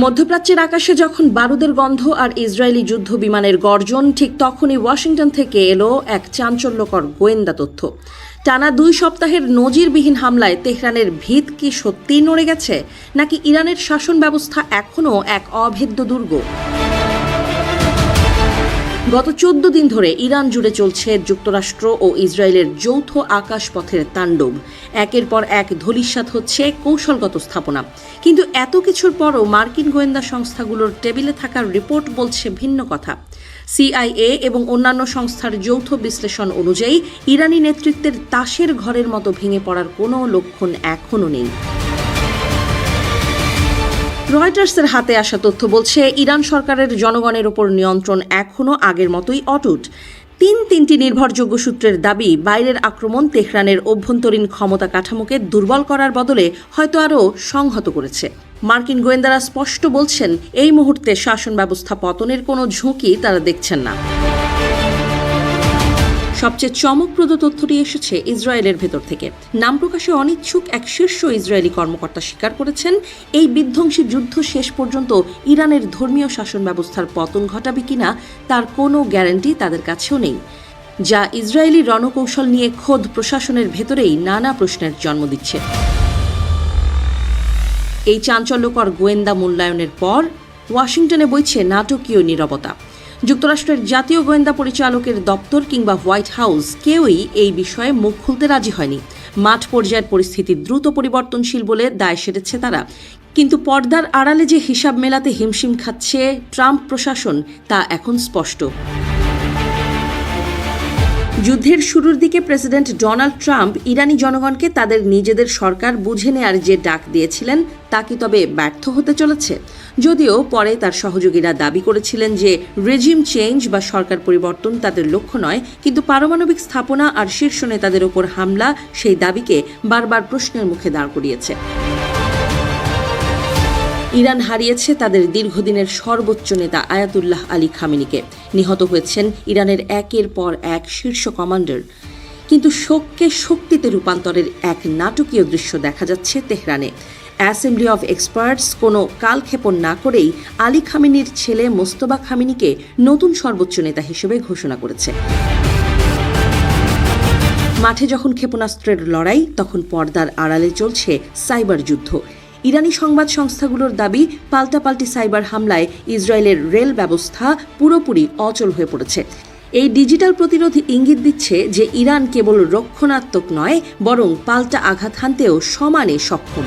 মধ্যপ্রাচ্যের আকাশে যখন বারুদের গন্ধ আর ইসরায়েলি যুদ্ধ বিমানের গর্জন, ঠিক তখনই ওয়াশিংটন থেকে এলো এক চাঞ্চল্যকর গোয়েন্দা তথ্য। টানা 2 সপ্তাহের নজিরবিহীন হামলায় তেহরানের ভিত কি সত্যিই নড়ে গেছে, নাকি ইরানের শাসন ব্যবস্থা এখনও এক অভেদ্য দুর্গ? গত 14 দিন ধরে ইরান জুড়ে চলছে যুক্তরাষ্ট্র ও ইসরায়েলের যৌথ আকাশপথের তাণ্ডব। একের পর এক ধূলিসাৎ হচ্ছে কৌশলগত স্থাপনা। কিন্তু এত কিছুর পরও মার্কিন গোয়েন্দা সংস্থাগুলোর টেবিলে থাকার রিপোর্ট বলছে ভিন্ন কথা। সিআইএ এবং অন্যান্য সংস্থার যৌথ বিশ্লেষণ অনুযায়ী ইরানি নেতৃত্বের তাসের ঘরের মতো ভেঙে পড়ার কোনো লক্ষণ এখনও নেই। রয়টার্সের হাতে আসা তথ্য বলছে, ইরান সরকারের জনগণের ওপর নিয়ন্ত্রণ এখনও আগের মতোই অটুট। তিনটি নির্ভরযোগ্য সূত্রের দাবি, বাইরের আক্রমণ তেহরানের অভ্যন্তরীণ ক্ষমতা কাঠামোকে দুর্বল করার বদলে হয়তো আরও সংহত করেছে। মার্কিন গোয়েন্দারা স্পষ্ট বলছেন, এই মুহূর্তে শাসন ব্যবস্থা পতনের কোনো ঝুঁকি তারা দেখছেন না। সবচেয়ে চমকপ্রদ তথ্যটি এসেছে ইসরায়েলের ভেতর থেকে। নাম প্রকাশে অনিচ্ছুক এক শীর্ষ ইসরায়েলি কর্মকর্তা স্বীকার করেছেন, এই বিধ্বংসী যুদ্ধ শেষ পর্যন্ত ইরানের ধর্মীয় শাসন ব্যবস্থার পতন ঘটাবে কিনা তার কোনো গ্যারান্টি তাদের কাছেও নেই, যা ইসরায়েলি রণকৌশল নিয়ে খোদ প্রশাসনের ভেতরেই নানা প্রশ্নের জন্ম দিচ্ছে। এই চাঞ্চল্যকর গোয়েন্দা মূল্যায়নের পর ওয়াশিংটনে বইছে নাটকীয় নীরবতা। যুক্তরাষ্ট্রের জাতীয় গোয়েন্দা পরিচালকের দপ্তর কিংবা হোয়াইট হাউস কেউই এই বিষয়ে মুখ খুলতে রাজি হয়নি। মাঠ পর্যায়ের পরিস্থিতি দ্রুত পরিবর্তনশীল বলে দায় সেরেছে তারা। কিন্তু পর্দার আড়ালে যে হিসাব মেলাতে হিমশিম খাচ্ছে ট্রাম্প প্রশাসন, তা এখন স্পষ্ট। যুদ্ধের শুরুর দিকে প্রেসিডেন্ট ডোনাল্ড ট্রাম্প ইরানি জনগণকে তাদের নিজেদের সরকার বুঝে নেয়ার যে ডাক দিয়েছিলেন, তা কি তবে ব্যর্থ হতে চলেছে? যদিও পরে তার সহযোগীরা দাবি করেছিলেন যে রেজিম চেঞ্জ বা সরকার পরিবর্তন তাদের লক্ষ্য নয়, কিন্তু পারমাণবিক স্থাপনা আর শীর্ষ নেতাদের ওপর হামলা সেই দাবিকে বারবার প্রশ্নের মুখে দাঁড় করিয়েছে। ইরান হারিয়েছে তাদের দীর্ঘদিনের সর্বোচ্চ নেতা আয়াতুল্লাহ আলী খামেনিকে। নিহত হয়েছেন ইরানের একের পর এক শীর্ষ কমান্ডার। কিন্তু শোককে শক্তিতে রূপান্তরের এক নাটকীয় দৃশ্য দেখা যাচ্ছে তেহরানে। অ্যাসেম্বলি অফ এক্সপার্টস কোনো কালক্ষেপণ না করেই আলী খামেনির ছেলে মোস্তফা খামেনিকে নতুন সর্বোচ্চ নেতা হিসেবে ঘোষণা করেছে। মাঠে যখন ক্ষেপণাস্ত্রের লড়াই, তখন পর্দার আড়ালে চলছে সাইবার যুদ্ধ। ইরানি সংবাদ সংস্থাগুলোর দাবি, পাল্টাপাল্টি সাইবার হামলায় ইসরায়েলের রেল ব্যবস্থা পুরোপুরি অচল হয়ে পড়েছে। এই ডিজিটাল প্রতিরোধ ইঙ্গিত দিচ্ছে যে ইরান কেবল রক্ষণাত্মক নয়, বরং পাল্টা আঘাত হানতেও সমানে সক্ষম।